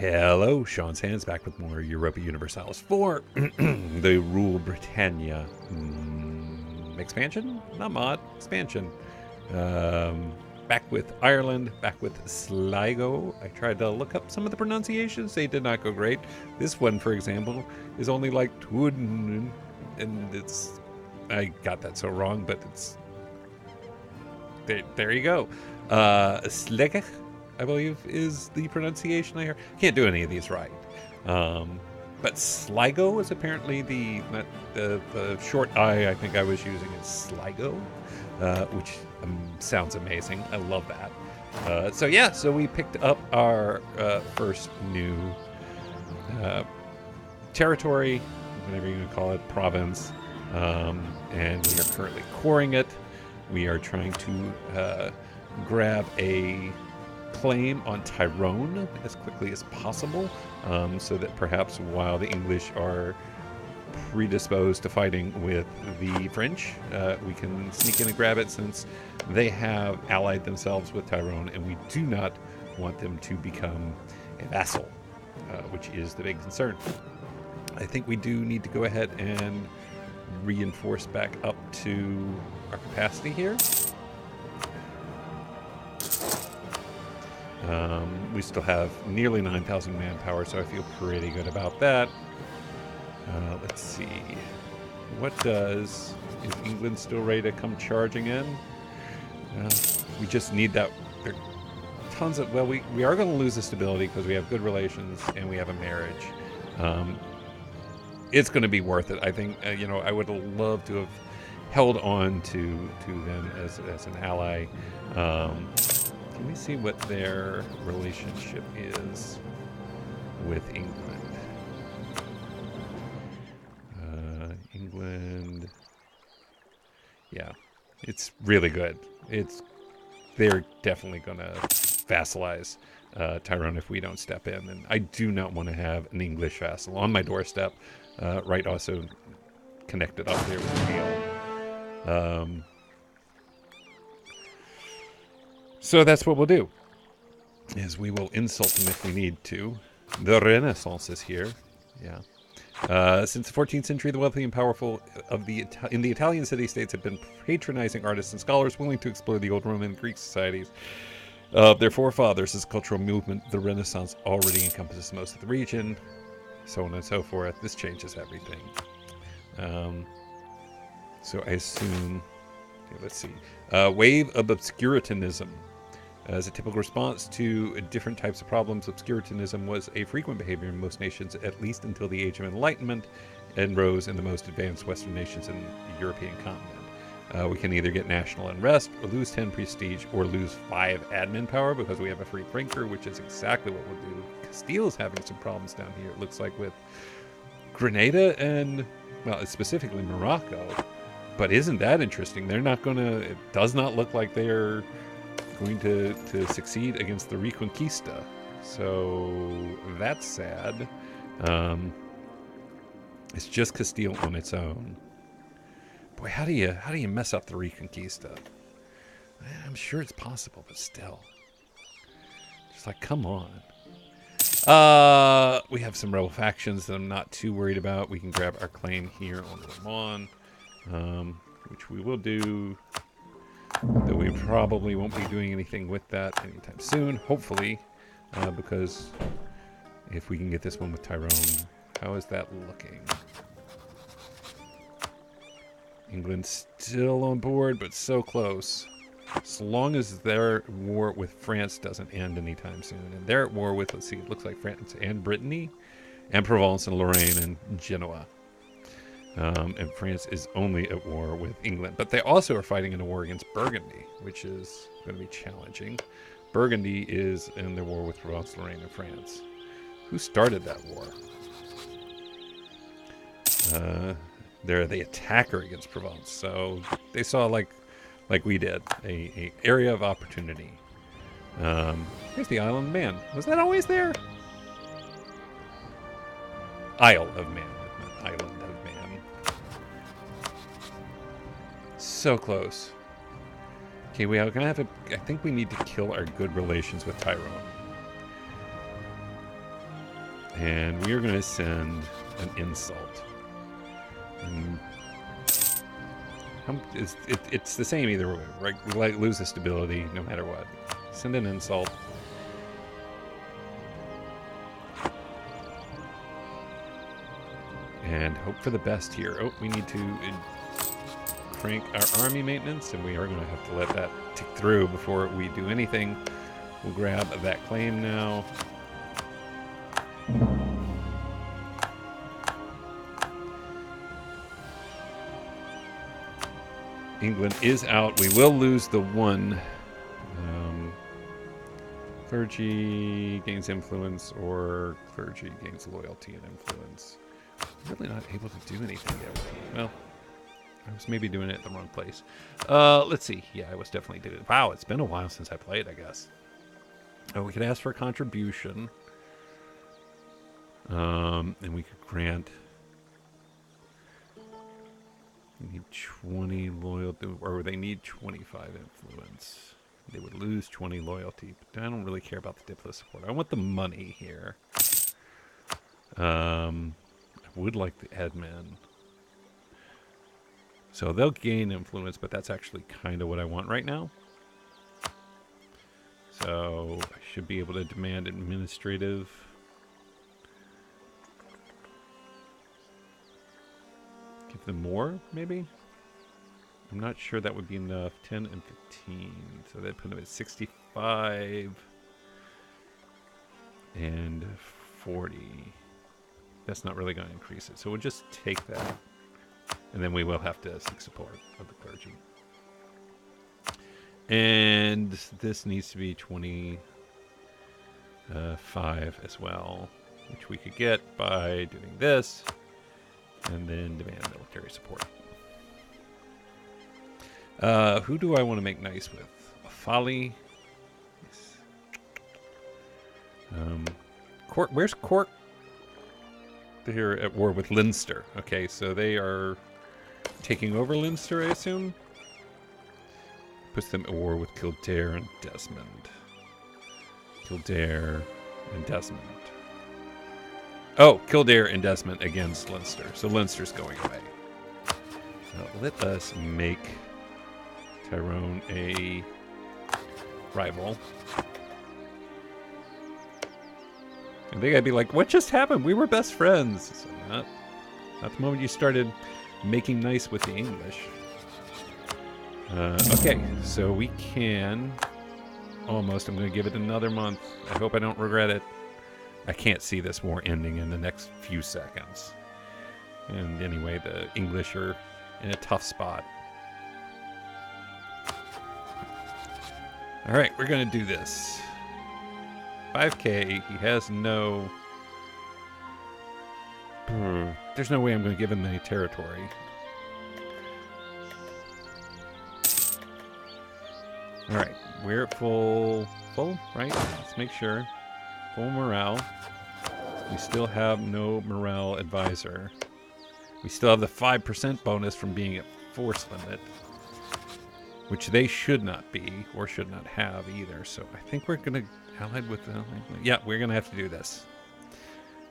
Hello, Sean's Hands back with more Europa Universalis IV, the Rule Britannia expansion? Not mod, expansion. Back with Ireland, back with Sligo. I tried to look up some of the pronunciations. They did not go great. This one, for example, is only like Twuden, and it's... I got that so wrong, but it's... There you go. Slegech, I believe, is the pronunciation I hear. Can't do any of these right. But Sligo is apparently the short I think I was using is Sligo, which sounds amazing. I love that. So we picked up our first new territory, whatever you want to call it, province, and we are currently coring it. We are trying to grab a claim on Tyrone as quickly as possible, so that perhaps while the English are predisposed to fighting with the French, we can sneak in and grab it, since they have allied themselves with Tyrone, and we do not want them to become a vassal, which is the big concern. I think we do need to go ahead and reinforce back up to our capacity here. We still have nearly 9,000 manpower, so I feel pretty good about that. Let's see. What does... Is England still ready to come charging in? We just need that... There are tons of... Well, we are going to lose the stability because we have good relations and we have a marriage. It's going to be worth it. I think, I would have loved to have held on to them as an ally. Let me see what their relationship is with England. England, yeah, it's really good. They're definitely gonna vassalize Tyrone if we don't step in, and I do not want to have an English vassal on my doorstep. Right, also connected up there with Neil. So that's what we'll do, is we will insult them if we need to. The Renaissance is here. Yeah. Since the 14th century, the wealthy and powerful in the Italian city-states have been patronizing artists and scholars willing to explore the old Roman and Greek societies of their forefathers. This cultural movement, the Renaissance, already encompasses most of the region, so on and so forth. This changes everything. So I assume... Let's see. Wave of obscurantism. As a typical response to different types of problems, obscurantism was a frequent behavior in most nations, at least until the Age of Enlightenment, and rose in the most advanced Western nations in the European continent. We can either get national unrest, or lose 10 prestige, or lose 5 admin power because we have a free thinker, which is exactly what we'll do. Castile's having some problems down here, it looks like, with Grenada and, well, specifically Morocco. But isn't that interesting? They're not going to... It does not look like they're going to succeed against the Reconquista. So that's sad. It's just Castile on its own. Boy, how do you mess up the Reconquista? I'm sure it's possible, but still. Just like, come on. We have some rebel factions that I'm not too worried about. We can grab our claim here on Le Mans. Which we will do, though we probably won't be doing anything with that anytime soon, hopefully, because if we can get this one with Tyrone, how is that looking? England's still on board, but so close. As long as their war with France doesn't end anytime soon. And they're at war with, let's see, it looks like France and Brittany, and Provence and Lorraine and Genoa. And France is only at war with England. But they also are fighting in a war against Burgundy, which is going to be challenging. Burgundy is in their war with Provence, Lorraine, and France. Who started that war? They're the attacker against Provence. So they saw, like we did, a area of opportunity. Here's the Isle of Man. Was that always there? Isle of Man, not Island of Man. So close. Okay, we are gonna have to... I think we need to kill our good relations with Tyrone. And we are going to send an insult. And it's the same either way, right? We lose the stability no matter what. Send an insult. And hope for the best here. Oh, we need to crank our army maintenance, and we are going to have to let that tick through before we do anything. We'll grab that claim now. England is out. We will lose the one. Clergy gains influence, or clergy gains loyalty and influence. I'm really not able to do anything there. Well, I was maybe doing it at the wrong place. Let's see. Yeah, I was definitely doing it. Wow, it's been a while since I played, I guess. Oh, we could ask for a contribution. And we could grant... We need 20 loyalty, or they need 25 influence. They would lose 20 loyalty, but I don't really care about the diplomacy support. I want the money here. I would like the admin. So they'll gain influence, but that's actually kind of what I want right now. So I should be able to demand administrative. Give them more, maybe? I'm not sure that would be enough. 10 and 15. So they'd put them at 65 and 40. That's not really going to increase it. So we'll just take that. And then we will have to seek support of the clergy. And this needs to be 25 as well, which we could get by doing this. And then demand military support. Who do I want to make nice with? Folly. Cork. Where's Cork? They're at war with Leinster. Okay, so they are taking over Leinster, I assume. Puts them at war with Kildare and Desmond. Kildare and Desmond. Oh, Kildare and Desmond against Leinster. So Leinster's going away. Let us make Tyrone a rival. And they gotta be like, what just happened? We were best friends. So not the moment you started making nice with the English. Okay, so we can almost. I'm going to give it another month. I hope I don't regret it. I can't see this war ending in the next few seconds. And anyway, the English are in a tough spot. All right, we're going to do this. 5K, he has no... There's no way I'm going to give him any territory. All right, we're at full, right? Let's make sure. Full morale. We still have no morale advisor. We still have the 5% bonus from being at force limit, which they should not be or should not have either. So I think we're going to allied with the... Yeah, we're going to have to do this.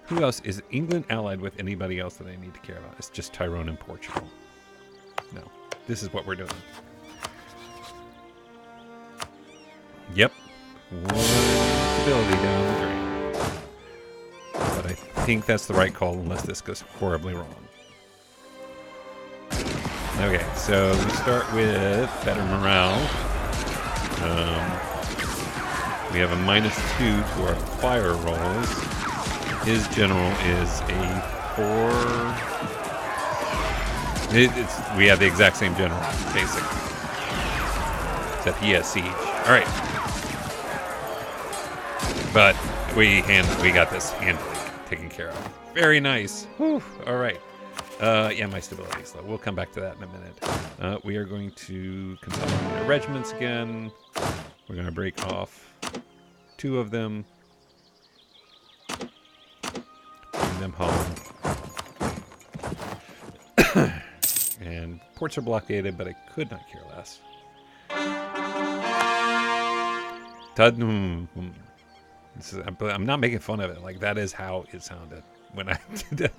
Who else? Is England allied with anybody else that I need to care about? It's just Tyrone and Portugal. No. This is what we're doing. Yep. One stability down the drain. But I think that's the right call unless this goes horribly wrong. Okay, so we start with better morale. We have a -2 to our fire rolls. His general is a 4. We have the exact same general, basically. Except he has siege. All right. But we got this handily taken care of. Very nice. Whew. All right. Yeah, my stability is low. We'll come back to that in a minute. We are going to consolidate our regiments again. We're going to break off 2 of them. Bring them home. And ports are blockaded, but I could not care less. I'm not making fun of it. Like, that is how it sounded when I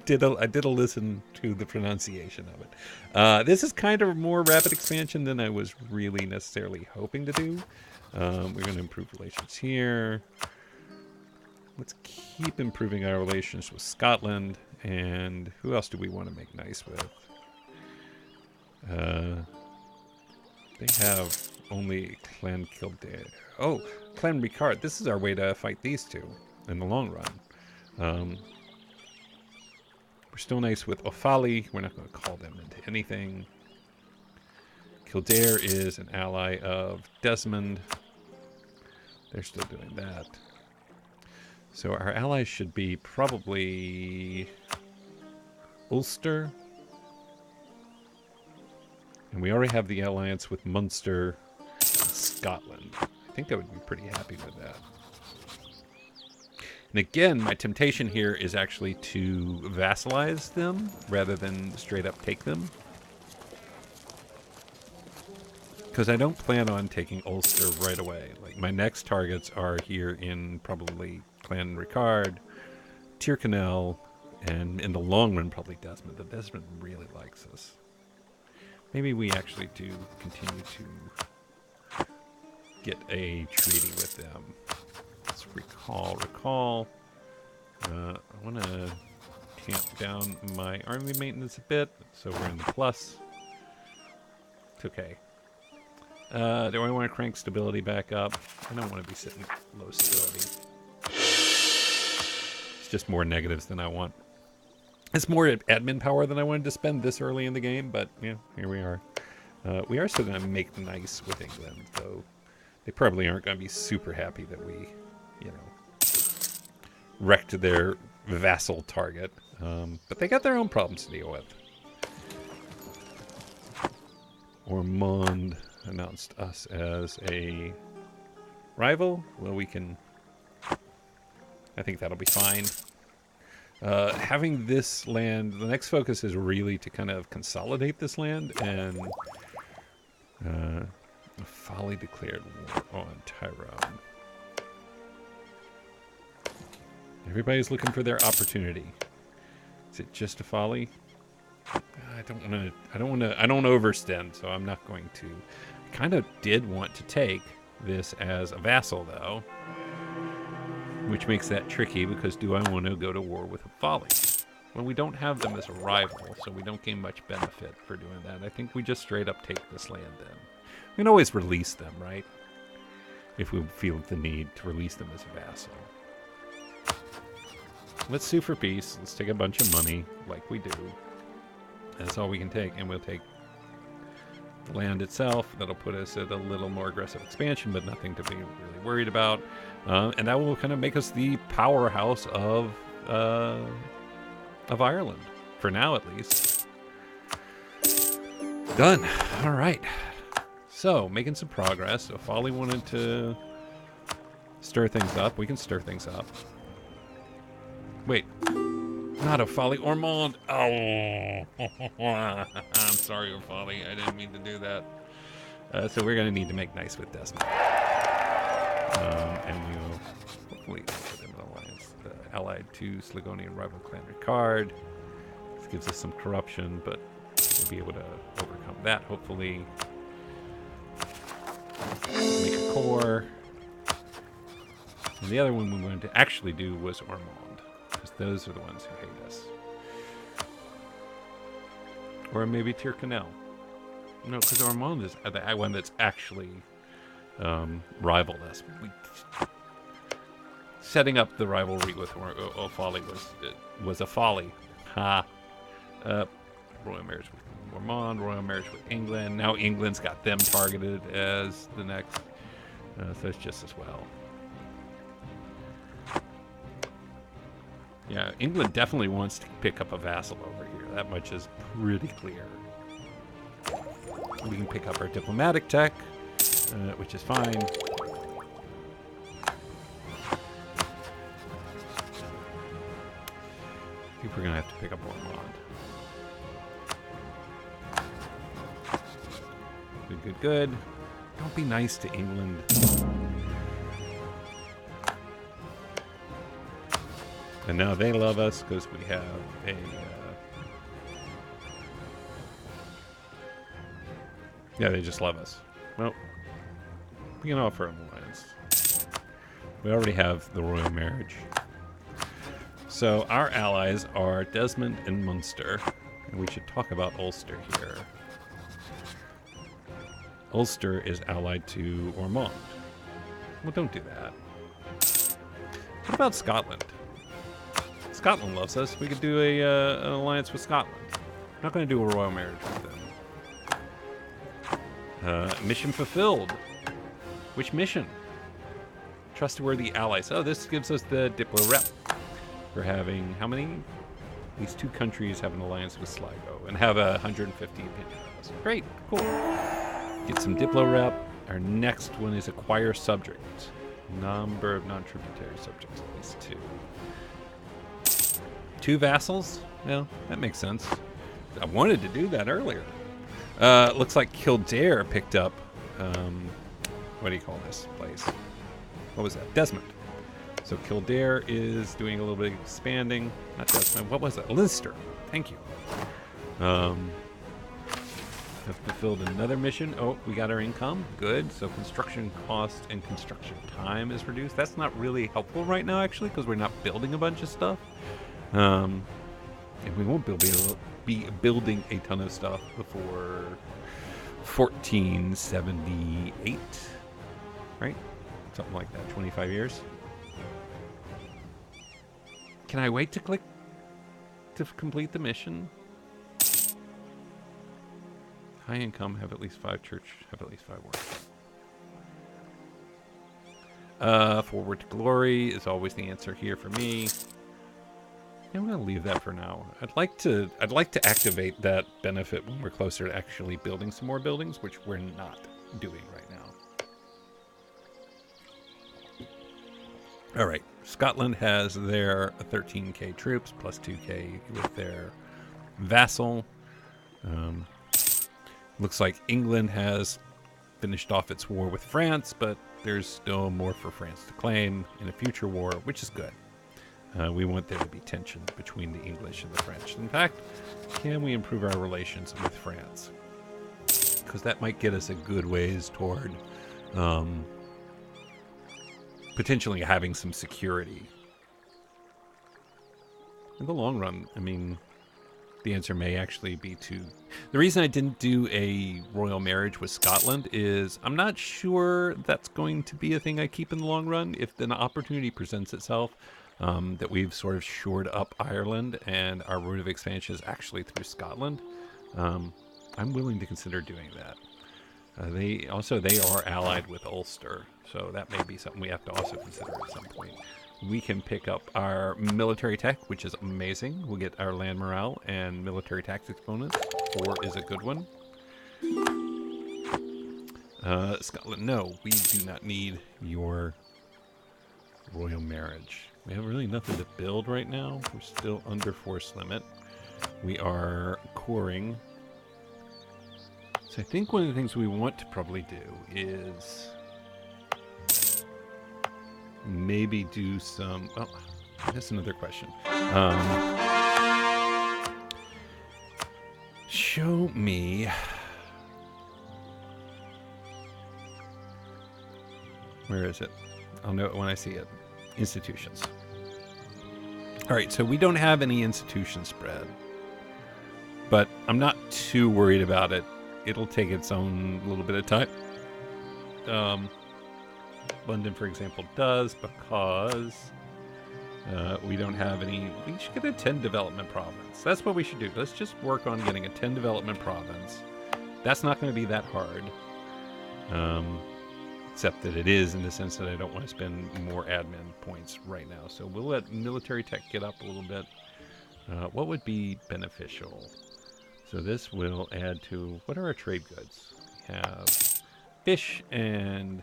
did a listen to the pronunciation of it. This is kind of more rapid expansion than I was really necessarily hoping to do. We're going to improve relations here. Let's keep improving our relations with Scotland. And who else do we want to make nice with? They have only Clan Kildare. Oh, Clan Ricard. This is our way to fight these two in the long run. We're still nice with Offaly. We're not going to call them into anything. Kildare is an ally of Desmond. They're still doing that. So our allies should be probably Ulster. And we already have the alliance with Munster and Scotland. I think I would be pretty happy with that. And again, my temptation here is actually to vassalize them rather than straight up take them. Because I don't plan on taking Ulster right away. Like, my next targets are here in probably Clan Ricard, Tyrconnell, and in the long run, probably Desmond. The Desmond really likes us. Maybe we actually do continue to get a treaty with them. Let's recall. I want to tamp down my army maintenance a bit, so we're in the plus. It's okay. Do I want to crank stability back up? I don't want to be sitting low stability. It's just more negatives than I want. It's more admin power than I wanted to spend this early in the game, but yeah, here we are. We are still going to make nice with England, though they probably aren't going to be super happy that we, you know, wrecked their vassal target. But they got their own problems to deal with. Ormond announced us as a rival. Well, we can... I think that'll be fine. Having this land, the next focus is really to kind of consolidate this land, and Folly declared war on Tyrone. Everybody's looking for their opportunity. Is it just a Folly? I don't want to overstand, so I'm not going to. I kind of did want to take this as a vassal, though, which makes that tricky, because do I want to go to war with a Folly? Well, we don't have them as a rival, so we don't gain much benefit for doing that. I think we just straight up take this land then. We can always release them, right? If we feel the need to release them as a vassal. Let's sue for peace. Let's take a bunch of money, like we do. That's all we can take, and we'll take the land itself. That'll put us at a little more aggressive expansion, but nothing to be really worried about. And that will kind of make us the powerhouse of Ireland, for now at least. Done. All right. So, making some progress. So, Folly wanted to stir things up. We can stir things up. Wait. Not a Folly. Ormond. Oh. I'm sorry, Folly. I didn't mean to do that. So we're going to need to make nice with Desmond. And we'll hopefully put him in alliance. Allied to Sligonian rival Clan Ricard. This gives us some corruption, but we'll be able to overcome that, hopefully. Make a core. And the other one we wanted to actually do was Ormond, because those are the ones who hate us. Or maybe Tyrconnell. No, because Ormond is the one that's actually rivaled us. Setting up the rivalry with Folly was a folly. Ha. Royal marriage with Ormond, royal marriage with England. Now England's got them targeted as the next. So it's just as well. Yeah, England definitely wants to pick up a vassal over here. That much is pretty clear. We can pick up our diplomatic tech, which is fine. I think we're going to have to pick up Ormond. Good. Don't be nice to England. And now they love us because we have a... yeah, they just love us. Well, we can offer an alliance. We already have the royal marriage. So our allies are Desmond and Munster. And we should talk about Ulster here. Ulster is allied to Ormond. Well, don't do that. What about Scotland? Scotland loves us. We could do an alliance with Scotland. I'm not going to do a royal marriage with them. Mission fulfilled. Which mission? Trustworthy allies. Oh, this gives us the Diplo rep. For having, how many? At least 2 countries have an alliance with Sligo and have 150 opinion on us. Great, cool. Get some Diplo rep. Our next one is acquire subjects. Number of non-tributary subjects, at least 2. 2 vassals? Well, that makes sense. I wanted to do that earlier. Looks like Kildare picked up, what do you call this place? What was that? Desmond. So Kildare is doing a little bit of expanding. Not Desmond. What was that? Lister. Thank you. Have fulfilled another mission. Oh, we got our income. Good. So construction cost and construction time is reduced. That's not really helpful right now, actually, because we're not building a bunch of stuff. And we won't be building a ton of stuff before 1478, right? Something like that. 25 years. Can I wait to click to complete the mission? High income, have at least 5 church, have at least 5 work. Forward to glory is always the answer here for me. I'm gonna leave that for now. I'd like to activate that benefit when we're closer to actually building some more buildings, which we're not doing right now. All right, Scotland has their 13k troops plus 2k with their vassal. Looks like England has finished off its war with France, but there's still more for France to claim in a future war, which is good. We want there to be tension between the English and the French. In fact, can we improve our relations with France? Because that might get us a good ways toward potentially having some security. In the long run, I mean, the answer may actually be to... The reason I didn't do a royal marriage with Scotland is I'm not sure that's going to be a thing I keep in the long run. If an opportunity presents itself that we've sort of shored up Ireland and our route of expansion is actually through Scotland, I'm willing to consider doing that. They are allied with Ulster, so that may be something we have to also consider at some point. We can pick up our military tech, which is amazing. We'll get our land morale and military tactics bonus. 4 is a good one. Scotland, no, we do not need your royal marriage. We have really nothing to build right now. We're still under force limit. We are coring. So I think one of the things we want to probably do is maybe do some... Well, that's another question. Show me... Where is it? I'll know it when I see it. Institutions. All right, so we don't have any institution spread. But I'm not too worried about it. It'll take its own little bit of time. London, for example, does, because we don't have any... We should get a 10 development province. That's what we should do. Let's just work on getting a 10 development province. That's not going to be that hard. Except that it is in the sense that I don't want to spend more admin points right now. So we'll let military tech get up a little bit. What would be beneficial? So this will add to... What are our trade goods? We have fish and...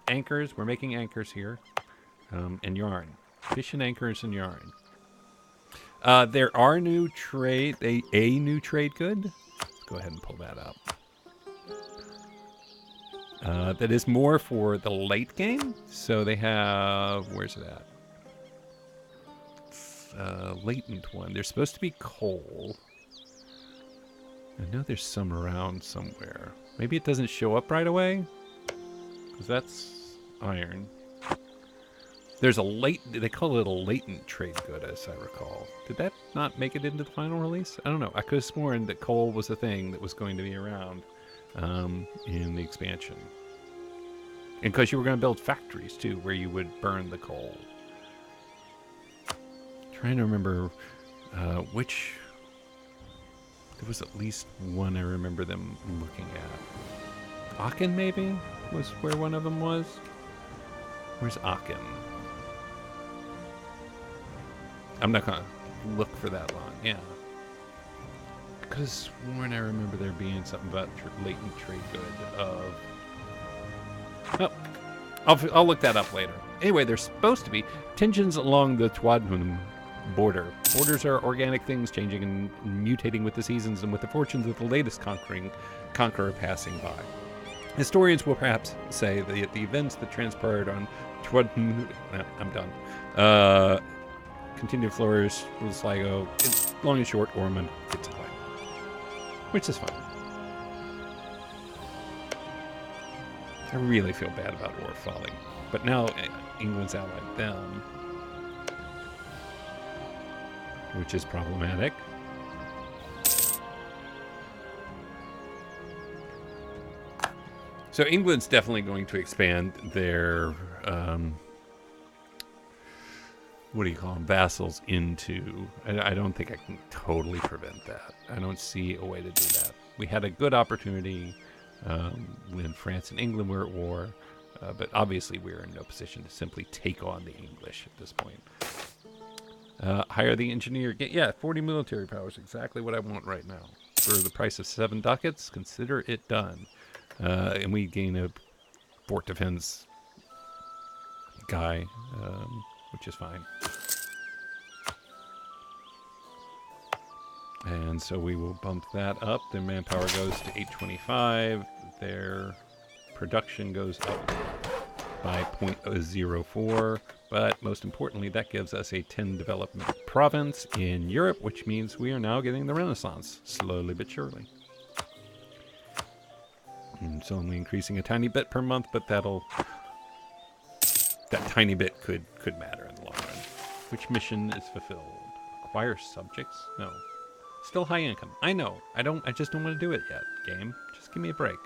anchors. We're making anchors here. And yarn. Fish and anchors and yarn. There are new trade... A new trade good. Let's go ahead and pull that up. That is more for the late game. So they have... Where's it at? latent one. There's supposed to be coal. I know there's some around somewhere. Maybe it doesn't show up right away? Because that's iron. There's a latent, they call it a latent trade good, as I recall. Did that not make it into the final release? I don't know. I could have sworn that coal was a thing that was going to be around in the expansion. And because you were going to build factories, too, where you would burn the coal. Trying to remember which... There was at least one I remember them looking at. Aachen, maybe, was where one of them was? Where's Aachen? I'm not going to look for that long. Yeah. Because when I remember there being something about latent trade good of... Oh, I'll look that up later. Anyway, there's supposed to be tensions along the Tuadhun border. Borders are organic things changing and mutating with the seasons and with the fortunes of the latest conqueror passing by. Historians will perhaps say that the events that transpired on Tuadhun... I'm done. Continue to flourish with Sligo. It's long and short, Ormond gets away. Which is fine. I really feel bad about Or falling. But now England's allied them. Which is problematic. So England's definitely going to expand their, what do you call them, vassals into... I don't think I can totally prevent that. I don't see a way to do that. We had a good opportunity when France and England were at war, but obviously we're in no position to simply take on the English at this point. Hire the engineer. Yeah, 40 military powers. Exactly what I want right now. For the price of 7 ducats, consider it done. And we gain a fort defense guy, which is fine. And so we will bump that up. Their manpower goes to 825. Their production goes up by 0.04. But most importantly, that gives us a 10 development province in Europe, which means we are now getting the Renaissance, slowly but surely. It's only increasing a tiny bit per month, but that tiny bit could matter in the long run. Which mission is fulfilled? Acquire subjects? No. Still high income. I know. I just don't want to do it yet, game. Just give me a break.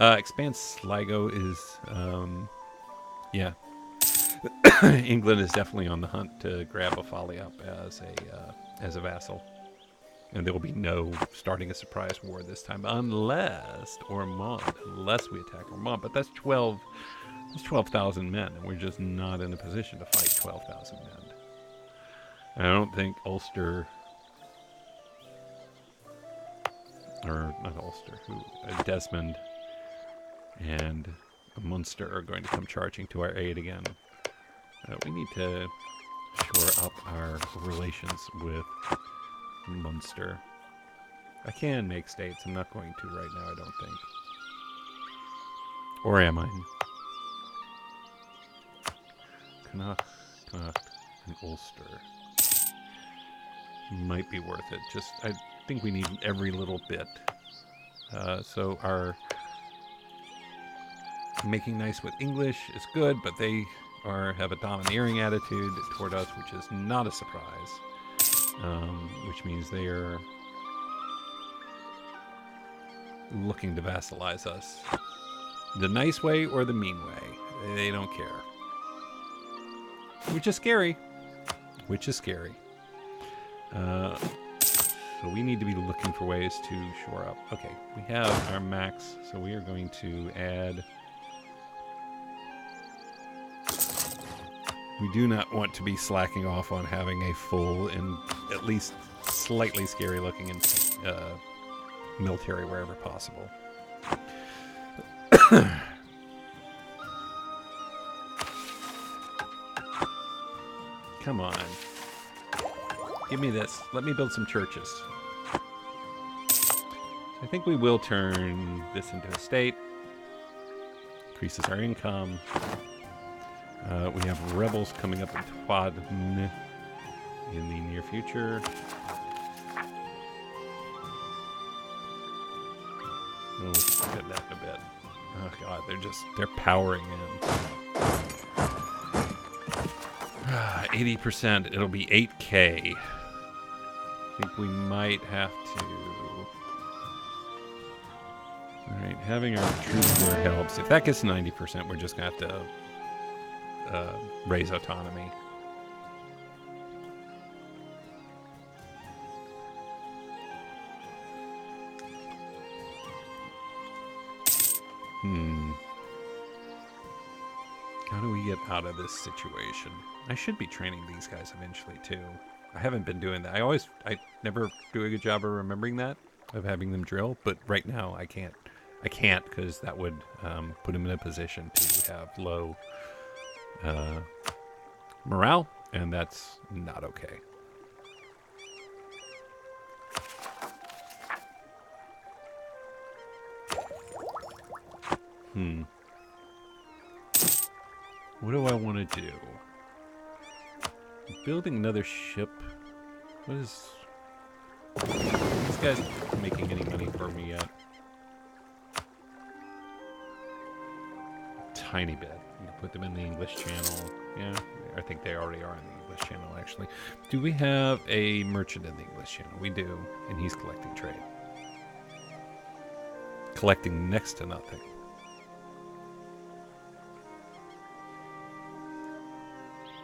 Expand Sligo is, yeah. England is definitely on the hunt to grab Offaly up as a vassal. And there will be no starting a surprise war this time, unless we attack Ormond. But that's 12,000 men, and we're just not in a position to fight 12,000 men. And I don't think Ulster, or not Ulster, Desmond and Munster are going to come charging to our aid again. We need to shore up our relations with Munster. I can make states. I'm not going to right now, I don't think. Or am I? Connacht, and Ulster. Might be worth it. I think we need every little bit. So our making nice with English is good, but they have a domineering attitude toward us, which is not a surprise. Which means they are looking to vassalize us. The nice way or the mean way. They don't care. Which is scary. So we need to be looking for ways to shore up. Okay, we have our max, so we are going to add... We do not want to be slacking off on having a full and at least slightly scary looking military wherever possible. Come on. Give me this. Let me build some churches. I think we will turn this into a state. Increases our income. We have rebels coming up in Tuadhn. in the near future. We'll get that in a bit. Oh god, they're powering in. 80%, it'll be 8k. I think we might have to... Alright, having our troops there helps. If that gets 90%, we're just going to have to raise autonomy. How do we get out of this situation? I should be training these guys eventually, too. I haven't been doing that. I never do a good job of remembering that, of having them drill, but right now I can't. I can't, because that would put them in a position to have low morale, and that's not okay. What do I want to do? Building another ship? What is... These guys aren't making any money for me yet. Tiny bit. Put them in the English Channel. Yeah, I think they already are in the English Channel, actually. Do we have a merchant in the English Channel? We do, and he's collecting trade. Collecting next to nothing.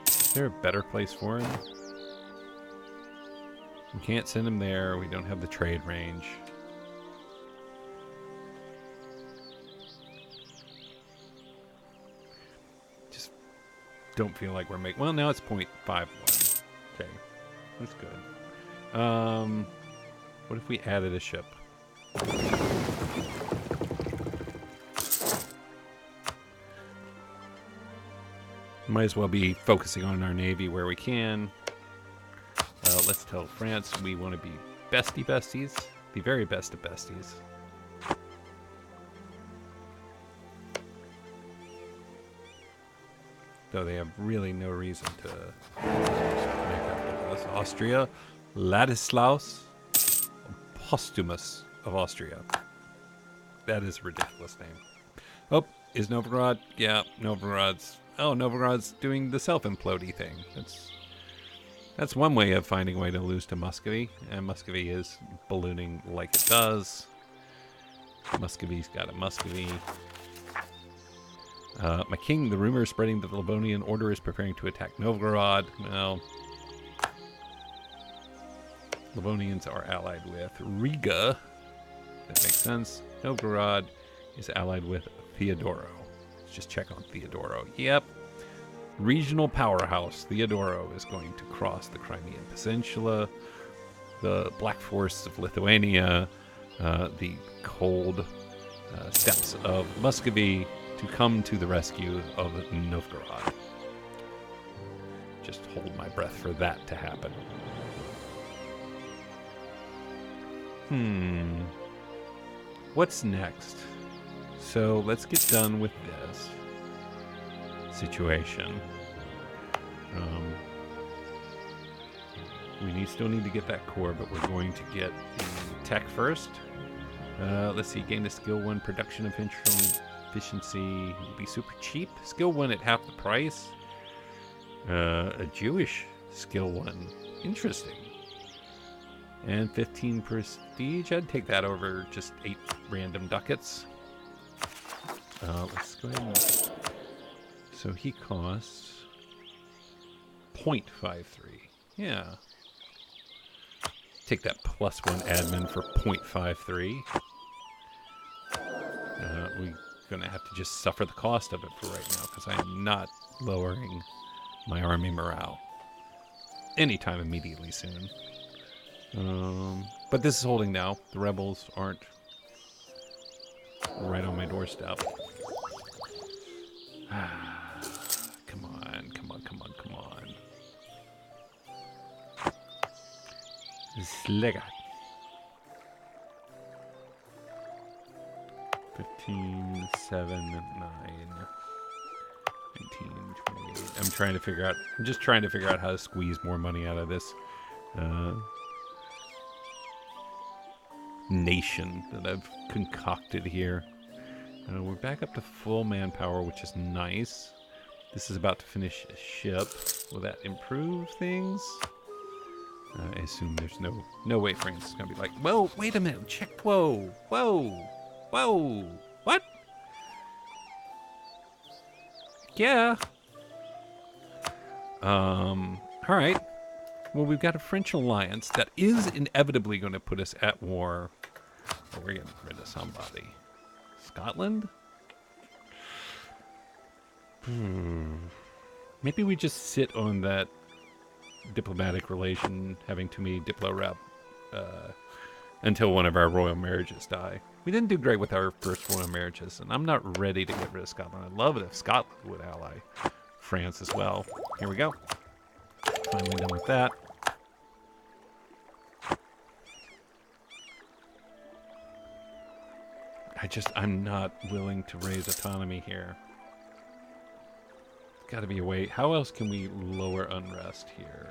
Is there a better place for him? We can't send him there. We don't have the trade range. Just don't feel like we're making... Well, now it's 0.51. Okay, that's good. What if we added a ship? Might as well be focusing on our navy where we can. Let's tell France we want to be besties. The very best of besties. Though they have really no reason to make up with us. Austria, Ladislaus Postumus of Austria. That is a ridiculous name. Oh, is Novgorod? Yeah, Novgorod's... Oh, Novgorod's doing the self-implodey thing. That's one way of finding a way to lose to Muscovy. And Muscovy is ballooning like it does. Muscovy's got a Muscovy. My king, the rumor is spreading that the Livonian Order is preparing to attack Novgorod. Well, Livonians are allied with Riga. That makes sense. Novgorod is allied with Theodoro. Let's just check on Theodoro. Yep. Regional powerhouse. Theodoro is going to cross the Crimean Peninsula, the Black Forests of Lithuania, the cold steppes of Muscovy, to come to the rescue of Novgorod. Just hold my breath for that to happen. What's next? So let's get done with this situation. We still need to get that core, but we're going to get the tech first. Let's see, gain the skill 1 production efficiency will be super cheap. Skill 1 at half the price. A Jewish skill 1. Interesting. And 15 prestige. I'd take that over just 8 random ducats. Let's go ahead and... So he costs 0.53. Yeah. Take that +1 admin for 0.53. We're going to have to just suffer the cost of it for right now, because I am not lowering my army morale anytime immediately soon. But this is holding now. The rebels aren't right on my doorstep. Come on, come on, come on, come on. Sligat. 15, 7, 9, 19, 28. I'm trying to figure out. I'm just trying to figure out how to squeeze more money out of this nation that I've concocted here. We're back up to full manpower, which is nice. This is about to finish a ship. Will that improve things? I assume there's no way France is going to be like, whoa, wait a minute, check, whoa, what? Yeah. All right. Well, we've got a French alliance that is inevitably going to put us at war. Oh, we're getting rid of somebody. Scotland? Maybe we just sit on that diplomatic relation, having too many diplo rep until one of our royal marriages die. We didn't do great with our first royal marriages, and I'm not ready to get rid of Scotland. I'd love it if Scotland would ally France as well. Here we go. Finally done with that. I'm not willing to raise autonomy here. Got to be a way. How else can we lower unrest here?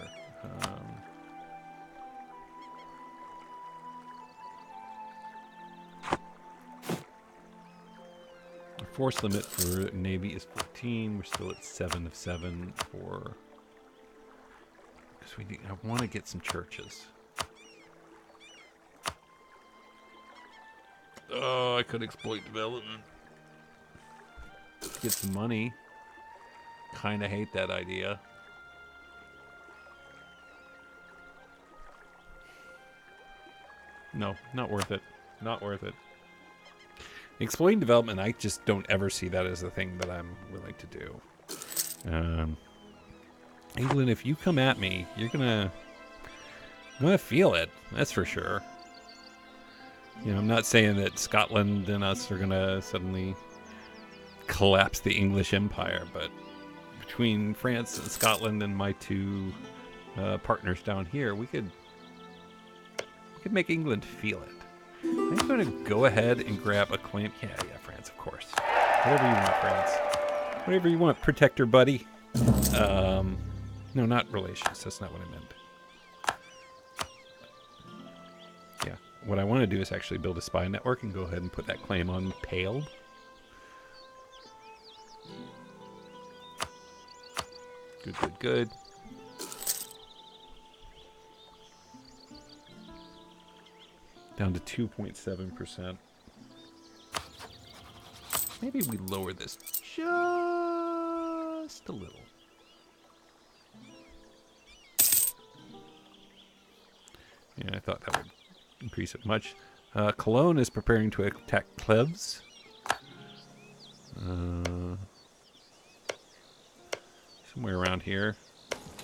Our force limit for Navy is 14. We're still at 7 of 7 for... Because I want to get some churches. Oh, I could exploit development. Get some money. Kind of hate that idea. No, not worth it. Not worth it. Exploiting development, I just don't ever see that as a thing that I'm willing to do. England, if you come at me, I'm gonna feel it. That's for sure. You know, I'm not saying that Scotland and us are gonna suddenly collapse the English Empire, but between France and Scotland and my two partners down here, we could make England feel it. I'm going to go ahead and grab acclaimed. Yeah, France, of course. Whatever you want, France. Whatever you want, protector buddy. No, not relations. That's not what I meant. Yeah, what I want to do is actually build a spy network and go ahead and put that claim on paled. Good, good, good. Down to 2.7%. Maybe we lower this just a little. Yeah, I thought that would increase it much. Cologne is preparing to attack Cleves. Somewhere around here.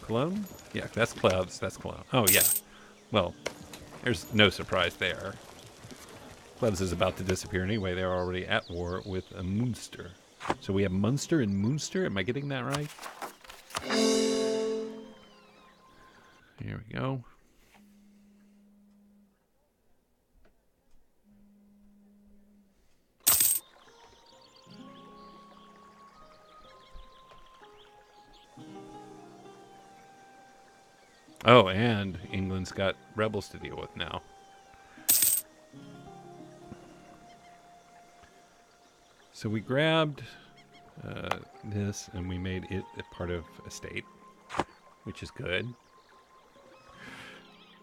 Cologne? Yeah, that's Cleves. That's Cologne. Oh, yeah. Well, there's no surprise there. Cleves is about to disappear anyway. They're already at war with Munster. So we have Munster and Munster. Am I getting that right? Here we go. Oh, and England's got rebels to deal with now. So we grabbed this and we made it a part of a state, which is good.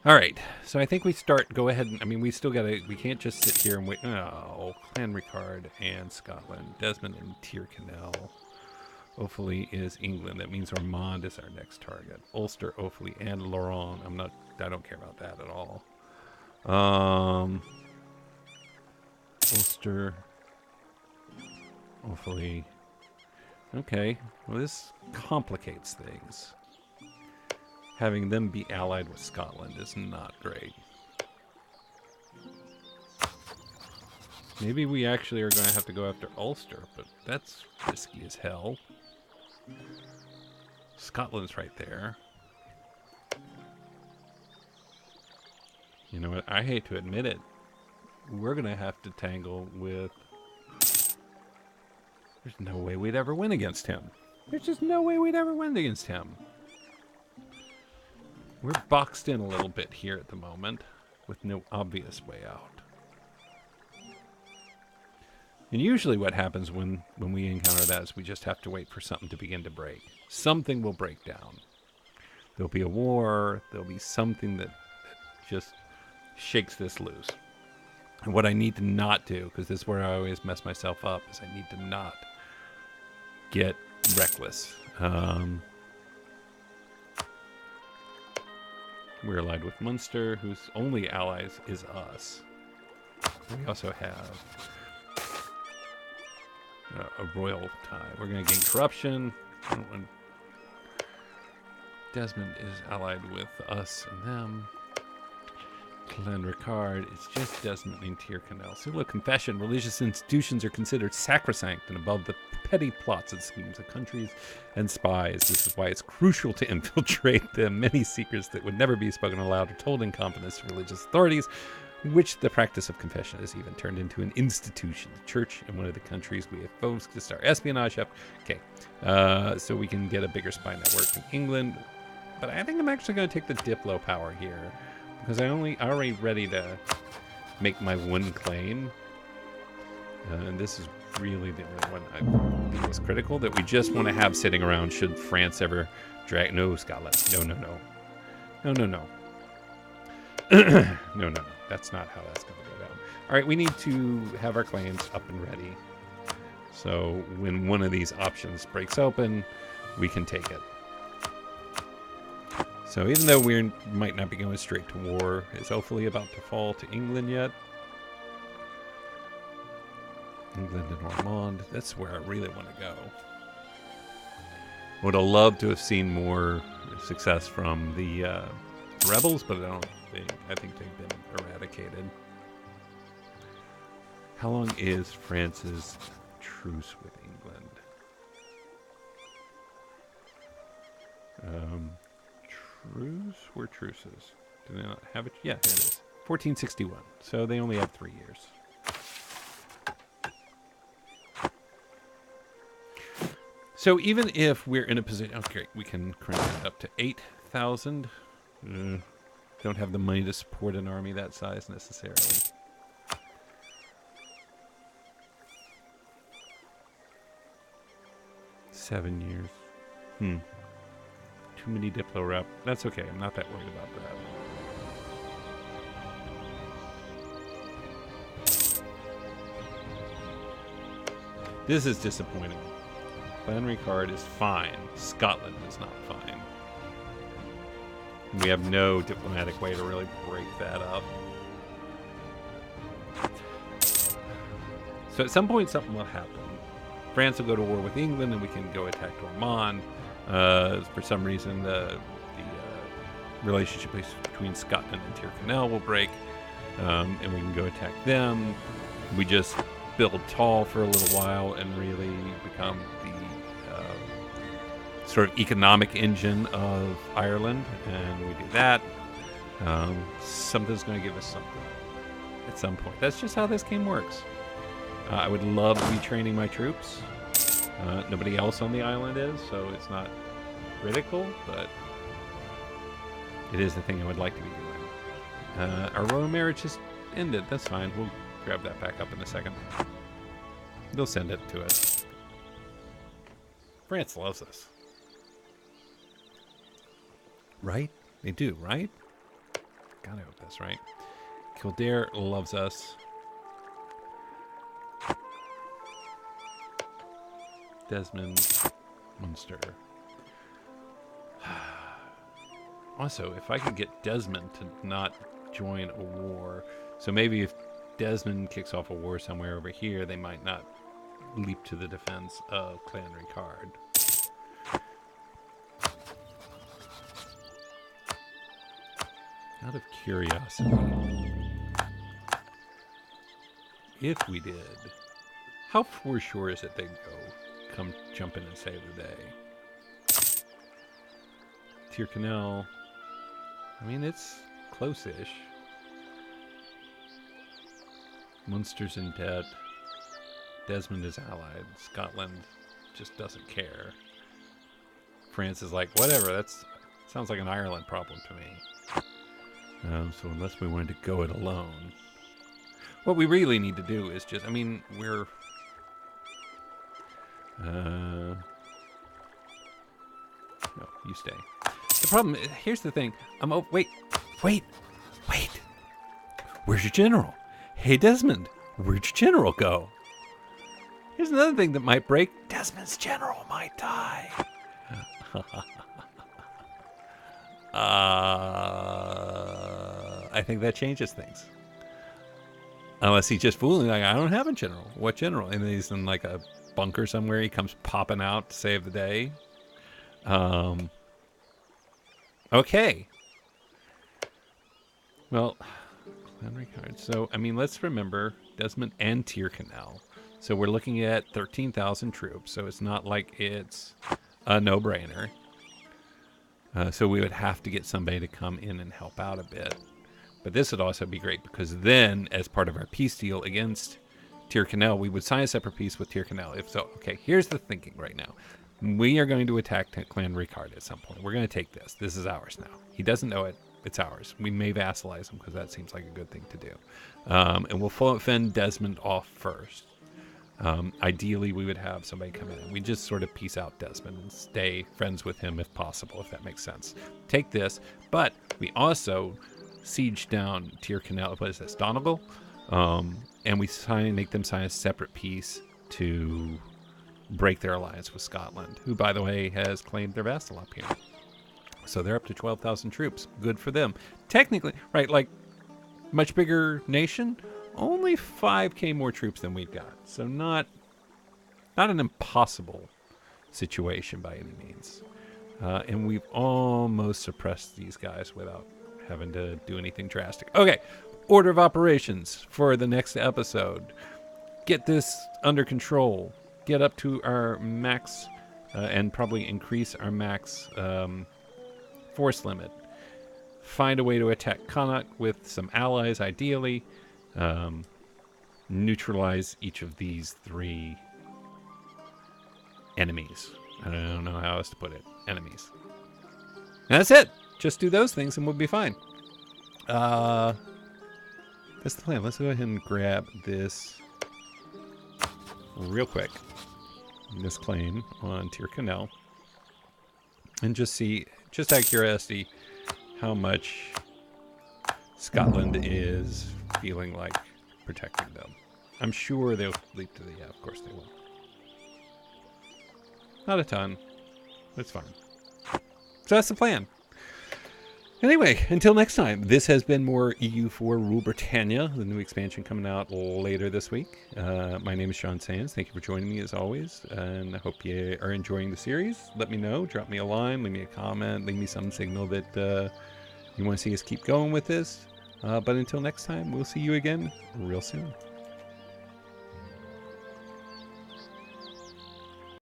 All right, so I think we go ahead and, I mean, we can't just sit here and wait. Oh, Clan Ricard and Scotland, Desmond and Tyrconnell. Offaly is England. That means Ormond is our next target. Ulster, Offaly, and Lorraine. I don't care about that at all. Ulster, Offaly. Okay, well, this complicates things. Having them be allied with Scotland is not great. Maybe we actually are going to have to go after Ulster, but that's risky as hell. Scotland's right there. You know what? I hate to admit it. We're going to have to tangle with... There's no way we'd ever win against him. There's just no way we'd ever win against him. We're boxed in a little bit here at the moment with no obvious way out. And usually what happens when we encounter that is we just have to wait for something to begin to break. Something will break down. There'll be a war. There'll be something that just shakes this loose. And what I need to not do, because this is where I always mess myself up, is I need to not get reckless. We're allied with Munster, whose only allies is us. We also have a royal tie. We're going to gain corruption. Desmond is allied with us and them. Clan Ricard, it's just Desmond and Tyrconnell. Sula confession, religious institutions are considered sacrosanct and above the petty plots and schemes of countries and spies. This is why it's crucial to infiltrate the many secrets that would never be spoken aloud or told in confidence to religious authorities, which the practice of confession has even turned into an institution. The church in one of the countries we have focused our espionage up. Okay, so we can get a bigger spy network in England. But I think I'm actually going to take the Diplo power here, because I'm already ready to make my one claim. And this is really the only one I think is critical that we just want to have sitting around should France ever drag... No, Scotland. No. No. No. That's not how that's going to go down. All right, we need to have our claims up and ready. So when one of these options breaks open, we can take it. So even though we might not be going straight to war, is hopefully about to fall to England yet? England and Ormond, that's where I really want to go. Would have loved to have seen more success from the rebels, but I think they've been eradicated. How long is France's truce with England? Truce? Where truces? Do they not have it? Yeah, it is. 1461. So they only have 3 years. So even if we're in a position... Okay, we can crank it up to 8,000. Don't have the money to support an army that size necessarily. Seven years. Too many Diplo rep. That's okay. I'm not that worried about that. This is disappointing. Clan Ricard is fine. Scotland is not fine. We have no diplomatic way to really break that up. So at some point something will happen. France will go to war with England and we can go attack Ormond. For some reason the relationship between Scotland and Tyrconnell will break. And we can go attack them. We just build tall for a little while and really become the sort of economic engine of Ireland, and we do that. Something's going to give us something at some point. That's just how this game works. I would love to be training my troops. Nobody else on the island is, so it's not critical, but it is the thing I would like to be doing. Our royal marriage just ended. That's fine. We'll grab that back up in a second. They'll send it to us. France loves us. Right? They do, right? God, I hope that's right. Kildare loves us. Desmond, Munster. Also, if I could get Desmond to not join a war, so maybe if Desmond kicks off a war somewhere over here, they might not leap to the defense of Clan Ricard. Out of curiosity, if we did, how for sure is it they'd come jump in and save the day? Tyrconnell, I mean, it's close-ish. Munster's in debt. Desmond is allied. Scotland just doesn't care. France is like, whatever, that's sounds like an Ireland problem to me. So unless we wanted to go it alone. What we really need to do is just, I mean, we're... no, you stay. The problem, here's the thing. Wait. Where's your general? Hey, Desmond, where'd your general go? Here's another thing that might break. Desmond's general might die. I think that changes things. Unless he's just fooling, like, I don't have a general. What general? And he's in like a bunker somewhere. He comes popping out to save the day. Okay. Well, so, I mean, let's remember Desmond and Tyrconnell. So we're looking at 13,000 troops. So it's not like it's a no-brainer. So we would have to get somebody to come in and help out a bit. But this would also be great because then, as part of our peace deal against Tyrconnell, we would sign a separate peace with Tyrconnell. If so, okay, here's the thinking right now. We are going to attack Clan Ricard at some point. We're going to take this. This is ours now. He doesn't know it. It's ours. We may vassalize him because that seems like a good thing to do. And we'll fend Desmond off first. Ideally, we would have somebody come in and we just sort of peace out Desmond and stay friends with him if possible, if that makes sense. Take this, but we also siege down Tyrconnell. What is this? Donegal? And we make them sign a separate peace to break their alliance with Scotland, who, by the way, has claimed their vassal up here. So they're up to 12,000 troops. Good for them. Technically, right, like, much bigger nation, only 5k more troops than we've got. So not an impossible situation by any means. And we've almost suppressed these guys without having to do anything drastic. Okay, order of operations for the next episode. Get this under control. Get up to our max and probably increase our max force limit. Find a way to attack Connacht with some allies, ideally. Neutralize each of these 3 enemies. I don't know how else to put it. Enemies. And that's it. Just do those things and we'll be fine. That's the plan. Let's go ahead and grab this real quick. This claim on Tyrconnell. And just see, just out of curiosity, how much Scotland is feeling like protecting them. I'm sure they'll leap to the... Yeah, of course they will. Not a ton. That's fine. So that's the plan. Anyway, until next time, this has been more EU4 Rule Britannia, the new expansion coming out later this week. My name is Sean Sands. Thank you for joining me as always, and I hope you are enjoying the series. Let me know. Drop me a line. Leave me a comment. Leave me some signal that you want to see us keep going with this. But until next time, we'll see you again real soon.